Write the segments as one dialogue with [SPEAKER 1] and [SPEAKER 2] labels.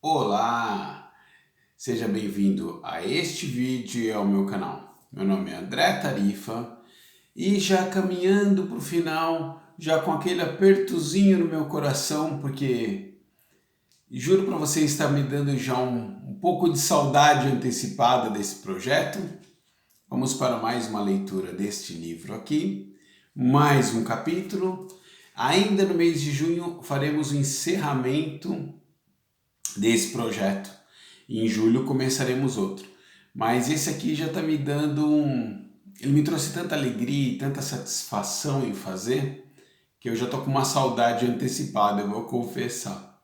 [SPEAKER 1] Olá, seja bem-vindo a este vídeo e ao meu canal. Meu nome é André Tarifa e já caminhando para o final, já com aquele apertozinho no meu coração, porque juro para você está me dando já um pouco de saudade antecipada desse projeto. Vamos para mais uma leitura deste livro aqui, mais um capítulo. Ainda no mês de junho faremos o encerramento desse projeto. E em julho começaremos outro. Mas esse aqui já está me dando Ele me trouxe tanta alegria e tanta satisfação em fazer que eu já estou com uma saudade antecipada, eu vou confessar.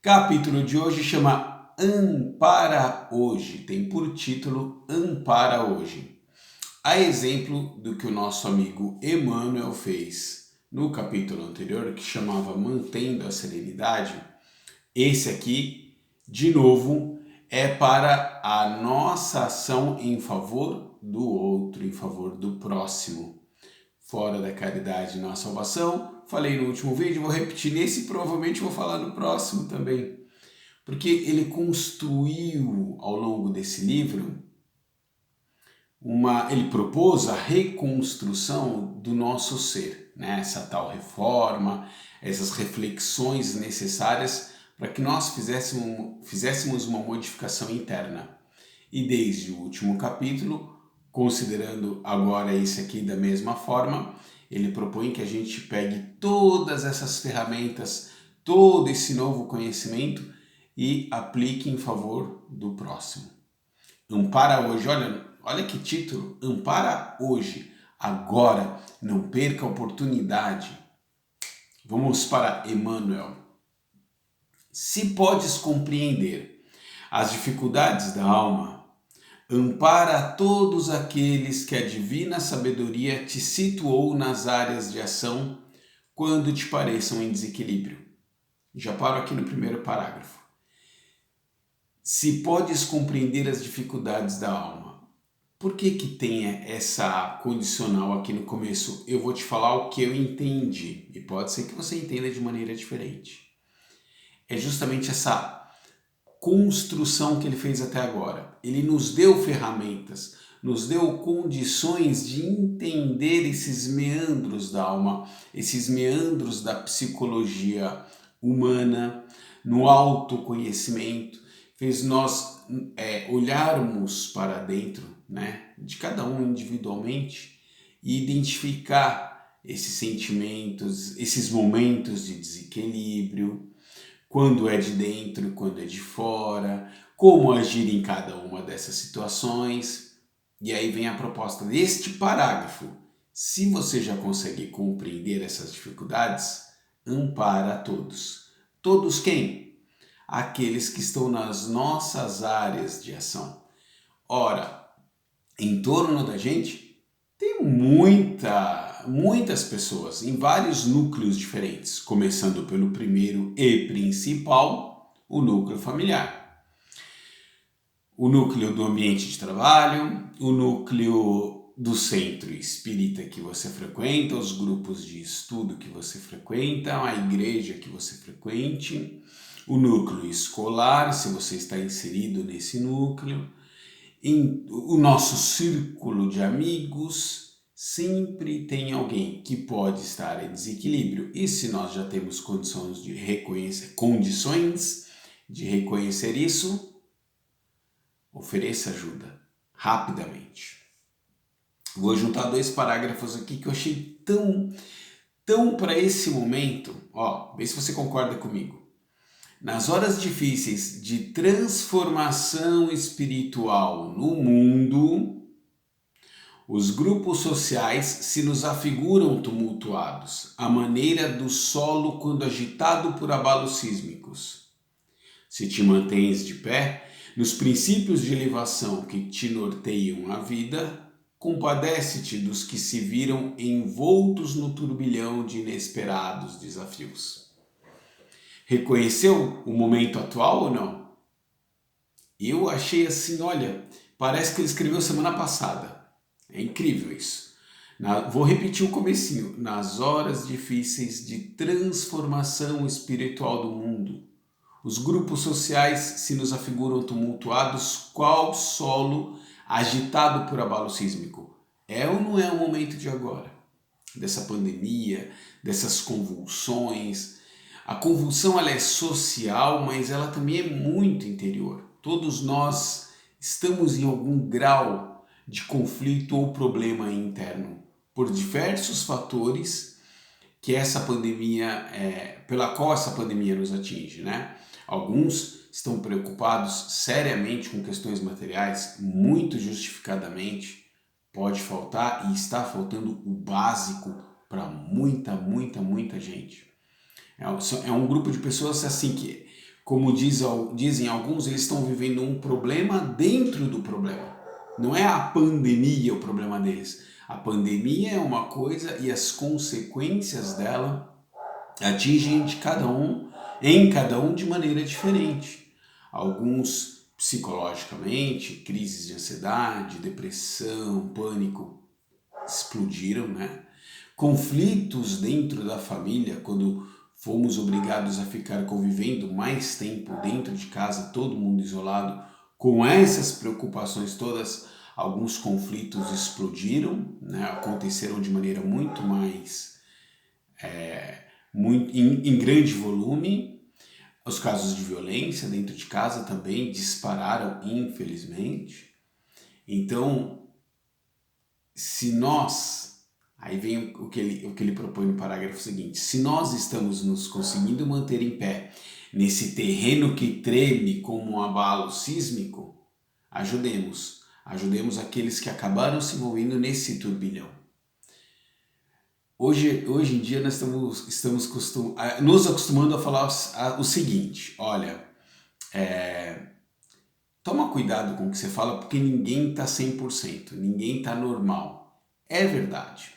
[SPEAKER 1] Capítulo de hoje chama Ampara Hoje. Tem por título Ampara Hoje. A exemplo do que o nosso amigo Emmanuel fez no capítulo anterior, que chamava Mantendo a Serenidade, esse aqui, de novo, é para a nossa ação em favor do outro, em favor do próximo. Fora da caridade na salvação, falei no último vídeo, vou repetir nesse, provavelmente vou falar no próximo também. Porque ele construiu ao longo desse livro ele propôs a reconstrução do nosso ser, né? Essa tal reforma, essas reflexões necessárias para que nós fizéssemos uma modificação interna. E desde o último capítulo, considerando agora esse aqui da mesma forma, ele propõe que a gente pegue todas essas ferramentas, todo esse novo conhecimento e aplique em favor do próximo. Ampara hoje, olha que título, Ampara hoje, agora, não perca a oportunidade. Vamos para Emmanuel. Se podes compreender as dificuldades da alma, ampara todos aqueles que a divina sabedoria te situou nas áreas de ação quando te pareçam em desequilíbrio. Já paro aqui no primeiro parágrafo. Se podes compreender as dificuldades da alma. Por que tem essa condicional aqui no começo? Eu vou te falar o que eu entendi e pode ser que você entenda de maneira diferente. É justamente essa construção que ele fez até agora. Ele nos deu ferramentas, nos deu condições de entender esses meandros da alma, esses meandros da psicologia humana, no autoconhecimento, fez nós olharmos para dentro, né, de cada um individualmente e identificar esses sentimentos, esses momentos de desequilíbrio, quando é de dentro, quando é de fora, como agir em cada uma dessas situações. E aí vem a proposta deste parágrafo. Se você já consegue compreender essas dificuldades, ampara a todos. Todos quem? Aqueles que estão nas nossas áreas de ação. Ora, em torno da gente tem muitas pessoas em vários núcleos diferentes, começando pelo primeiro e principal, o núcleo familiar. O núcleo do ambiente de trabalho, o núcleo do centro espírita que você frequenta, os grupos de estudo que você frequenta, a igreja que você frequente, o núcleo escolar, se você está inserido nesse núcleo, o nosso círculo de amigos, sempre tem alguém que pode estar em desequilíbrio. E se nós já temos condições de reconhecer isso, ofereça ajuda rapidamente. Vou juntar dois parágrafos aqui que eu achei tão para esse momento. Vê se você concorda comigo. Nas horas difíceis de transformação espiritual no mundo, os grupos sociais se nos afiguram tumultuados, à maneira do solo quando agitado por abalos sísmicos. Se te mantens de pé, nos princípios de elevação que te norteiam a vida, compadece-te dos que se viram envoltos no turbilhão de inesperados desafios. Reconheceu o momento atual ou não? Eu achei assim, olha, parece que ele escreveu semana passada. É incrível isso. Vou repetir o comecinho. Nas horas difíceis de transformação espiritual do mundo, Os grupos sociais se nos afiguram tumultuados, qual solo agitado por abalo sísmico. É ou não é o momento de agora? Dessa pandemia, dessas convulsões. A convulsão ela é social, mas ela também é muito interior. Todos nós estamos em algum grau de conflito ou problema interno por diversos fatores que essa pandemia, pela qual essa pandemia nos atinge, né? Alguns estão preocupados seriamente com questões materiais, muito justificadamente. Pode faltar e está faltando o básico para muita gente. É um grupo de pessoas assim que, como dizem alguns, eles estão vivendo um problema dentro do problema. Não é a pandemia o problema deles. A pandemia é uma coisa e as consequências dela atingem em cada um de maneira diferente. Alguns psicologicamente, crises de ansiedade, depressão, pânico explodiram, né? Conflitos dentro da família, quando fomos obrigados a ficar convivendo mais tempo dentro de casa, todo mundo isolado, com essas preocupações todas, alguns conflitos explodiram, né? Aconteceram de maneira muito mais em grande volume. Os casos de violência dentro de casa também dispararam, infelizmente. Então, se nós, aí vem o que ele propõe no parágrafo seguinte, se nós estamos nos conseguindo manter em pé nesse terreno que treme como um abalo sísmico, ajudemos aqueles que acabaram se envolvendo nesse turbilhão. Hoje em dia nós estamos nos acostumando a falar o seguinte, olha, toma cuidado com o que você fala porque ninguém está 100%, ninguém está normal. É verdade,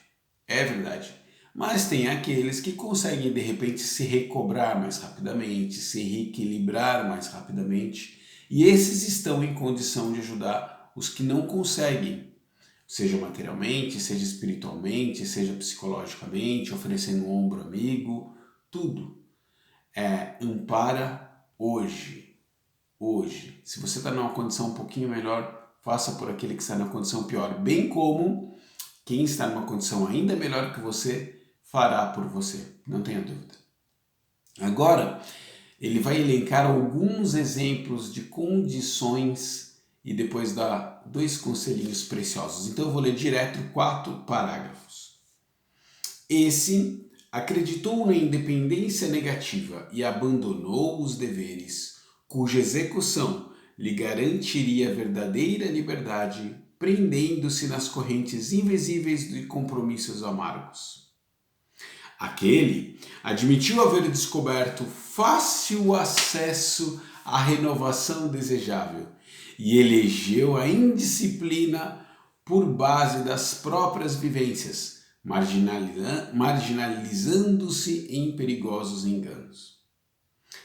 [SPEAKER 1] mas tem aqueles que conseguem de repente se recobrar mais rapidamente, se reequilibrar mais rapidamente e esses estão em condição de ajudar os que não conseguem. Seja materialmente, seja espiritualmente, seja psicologicamente, oferecendo um ombro amigo, tudo. Ampara hoje. Se você está numa condição um pouquinho melhor, faça por aquele que está na condição pior. Bem como quem está numa condição ainda melhor que você, fará por você. Não tenha dúvida. Agora, ele vai elencar alguns exemplos de condições e depois dá 2 conselhinhos preciosos. Então eu vou ler direto 4 parágrafos. Esse acreditou na independência negativa e abandonou os deveres, cuja execução lhe garantiria verdadeira liberdade, prendendo-se nas correntes invisíveis de compromissos amargos. Aquele admitiu haver descoberto fácil acesso à renovação desejável e elegeu a indisciplina por base das próprias vivências, marginalizando-se em perigosos enganos.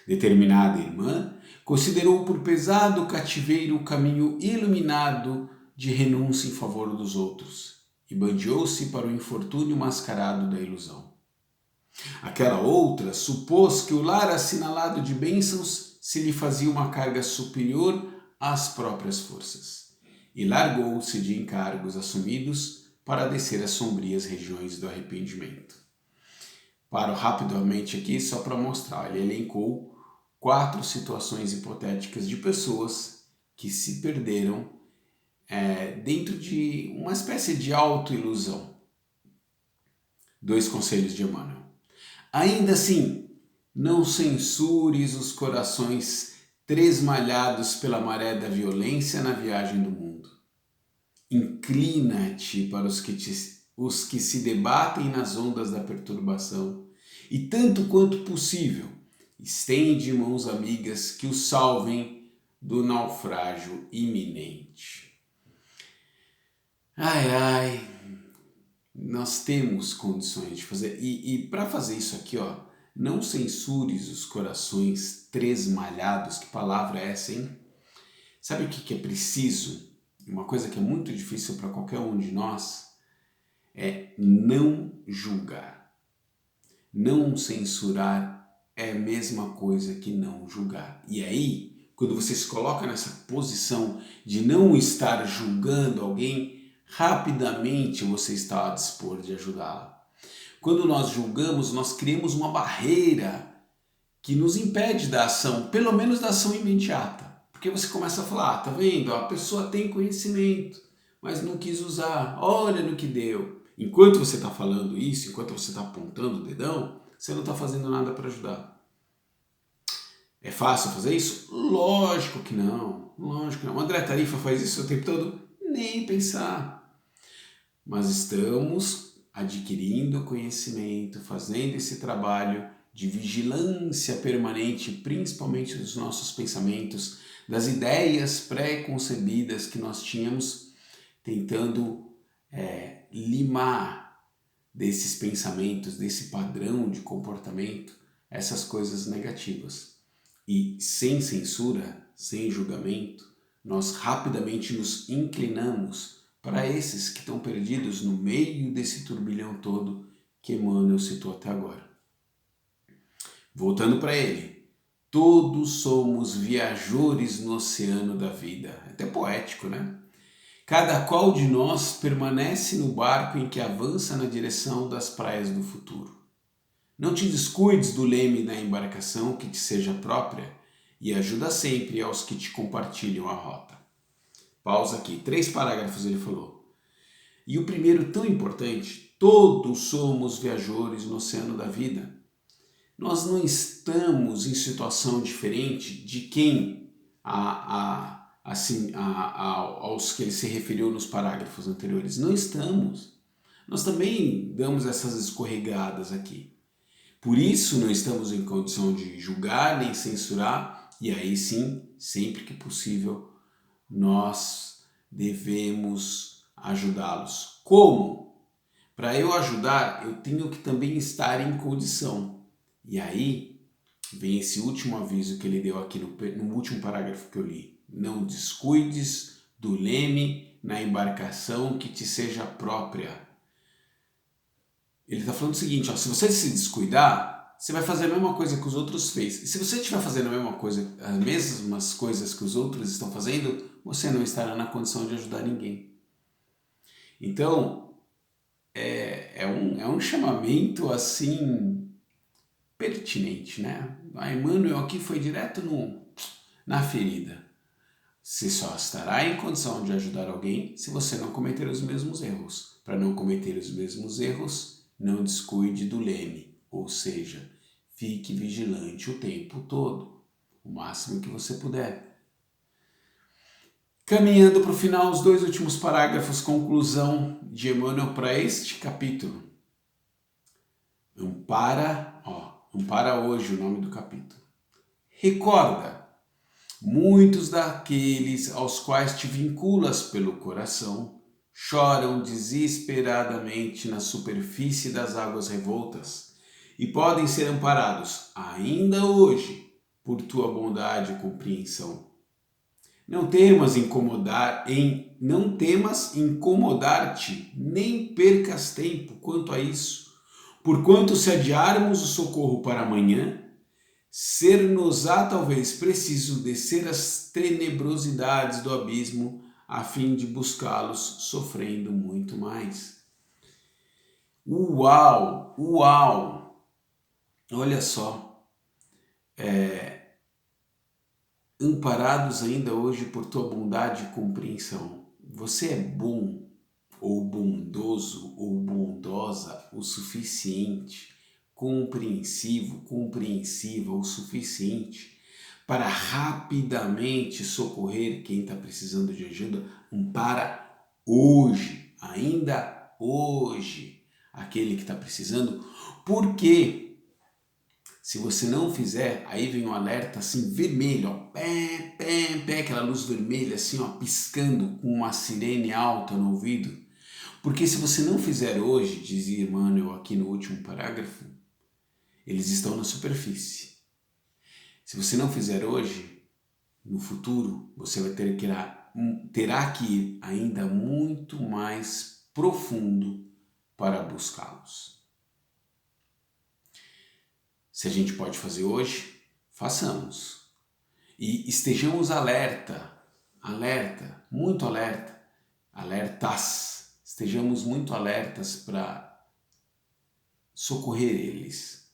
[SPEAKER 1] Determinada irmã considerou por pesado cativeiro o caminho iluminado de renúncia em favor dos outros e bandeou-se para o infortúnio mascarado da ilusão. Aquela outra supôs que o lar assinalado de bênçãos se lhe fazia uma carga superior às próprias forças, e largou-se de encargos assumidos para descer às sombrias regiões do arrependimento. Paro rapidamente aqui só para mostrar, ele elencou 4 situações hipotéticas de pessoas que se perderam dentro de uma espécie de autoilusão. 2 conselhos de Emmanuel. Ainda assim, não censures os corações tresmalhados pela maré da violência na viagem do mundo. Inclina-te para os que se debatem nas ondas da perturbação e, tanto quanto possível, estende mãos amigas que os salvem do naufrágio iminente. Nós temos condições de fazer, e para fazer isso aqui, não censures os corações tresmalhados. Que palavra é essa, hein? Sabe o que é preciso? Uma coisa que é muito difícil para qualquer um de nós é não julgar, não censurar é a mesma coisa que não julgar. E aí, quando você se coloca nessa posição de não estar julgando alguém, rapidamente você está a dispor de ajudá-la. Quando nós julgamos, nós criamos uma barreira que nos impede da ação, pelo menos da ação imediata. Porque você começa a falar, tá vendo? A pessoa tem conhecimento, mas não quis usar. Olha no que deu. Enquanto você está falando isso, enquanto você está apontando o dedão, você não está fazendo nada para ajudar. É fácil fazer isso? Lógico que não. Lógico que não. O André Tarifa faz isso o tempo todo? Nem pensar. Mas estamos adquirindo conhecimento, fazendo esse trabalho de vigilância permanente, principalmente dos nossos pensamentos, das ideias pré-concebidas que nós tínhamos, tentando limar desses pensamentos, desse padrão de comportamento, essas coisas negativas. E sem censura, sem julgamento, nós rapidamente nos inclinamos para esses que estão perdidos no meio desse turbilhão todo que Emmanuel citou até agora. Voltando para ele, todos somos viajores no oceano da vida. É até poético, né? Cada qual de nós permanece no barco em que avança na direção das praias do futuro. Não te descuides do leme da embarcação que te seja própria e ajuda sempre aos que te compartilham a rota. Pausa aqui, 3 parágrafos ele falou. E o primeiro tão importante, todos somos viajores no oceano da vida. Nós não estamos em situação diferente de quem aos que ele se referiu nos parágrafos anteriores. Não estamos. Nós também damos essas escorregadas aqui. Por isso não estamos em condição de julgar nem censurar, e aí sim, sempre que possível, nós devemos ajudá-los. Como? Para eu ajudar, eu tenho que também estar em condição. E aí vem esse último aviso que ele deu aqui no último parágrafo que eu li. Não descuides do leme na embarcação que te seja própria. Ele está falando o seguinte, ó, se você se descuidar, você vai fazer a mesma coisa que os outros fez. E se você estiver fazendo a mesma coisa, as mesmas coisas que os outros estão fazendo, você não estará na condição de ajudar ninguém. Então, é um chamamento assim pertinente, né? A Emmanuel aqui foi direto na ferida. Você só estará em condição de ajudar alguém se você não cometer os mesmos erros. Para não cometer os mesmos erros, não descuide do leme, ou seja, fique vigilante o tempo todo, o máximo que você puder. Caminhando para o final, os 2 últimos parágrafos, conclusão de Emmanuel para este capítulo. Ampara hoje o nome do capítulo. Recorda, muitos daqueles aos quais te vinculas pelo coração choram desesperadamente na superfície das águas revoltas e podem ser amparados ainda hoje por tua bondade e compreensão. Não temas incomodar-te, nem percas tempo quanto a isso. Porquanto se adiarmos o socorro para amanhã, ser-nos-á talvez preciso descer as tenebrosidades do abismo a fim de buscá-los sofrendo muito mais. Uau! Uau! Olha só, amparados ainda hoje por tua bondade e compreensão. Você é bom ou bondoso ou bondosa o suficiente, compreensiva o suficiente para rapidamente socorrer quem está precisando de ajuda. Ampara hoje, ainda hoje, aquele que está precisando, porque se você não fizer, aí vem um alerta assim vermelho, ó, pé, pé, pé, aquela luz vermelha assim, ó, piscando com uma sirene alta no ouvido. Porque se você não fizer hoje, dizia Emmanuel aqui no último parágrafo, eles estão na superfície. Se você não fizer hoje, no futuro, você terá que ir ainda muito mais profundo para buscá-los. Se a gente pode fazer hoje, façamos. E estejamos muito alertas. Estejamos muito alertas para socorrer eles.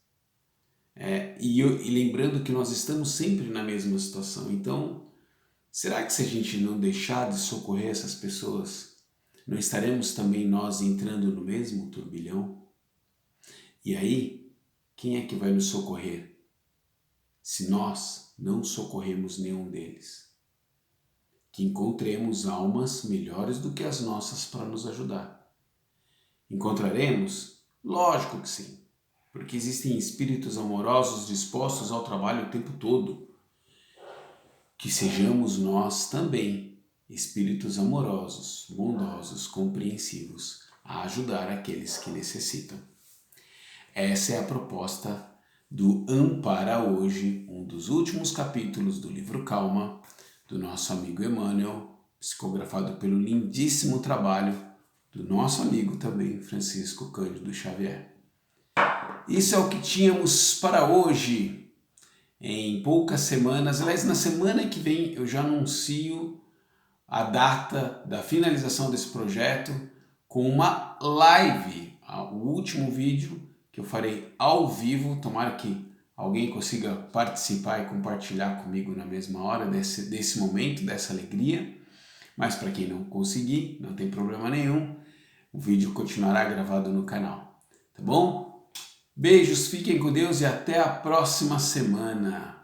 [SPEAKER 1] E lembrando que nós estamos sempre na mesma situação. Então, será que se a gente não deixar de socorrer essas pessoas, não estaremos também nós entrando no mesmo turbilhão? E aí, quem é que vai nos socorrer se nós não socorremos nenhum deles? Que encontremos almas melhores do que as nossas para nos ajudar. Encontraremos? Lógico que sim, porque existem espíritos amorosos dispostos ao trabalho o tempo todo. Que sejamos nós também espíritos amorosos, bondosos, compreensivos, a ajudar aqueles que necessitam. Essa é a proposta do Ampara Hoje, um dos últimos capítulos do livro Calma, do nosso amigo Emmanuel, psicografado pelo lindíssimo trabalho do nosso amigo também, Francisco Cândido Xavier. Isso é o que tínhamos para hoje. Em poucas semanas, aliás, na semana que vem eu já anuncio a data da finalização desse projeto com uma live, o último vídeo que eu farei ao vivo. Tomara que alguém consiga participar e compartilhar comigo na mesma hora desse momento, dessa alegria. Mas para quem não conseguir, não tem problema nenhum, o vídeo continuará gravado no canal, tá bom? Beijos, fiquem com Deus e até a próxima semana.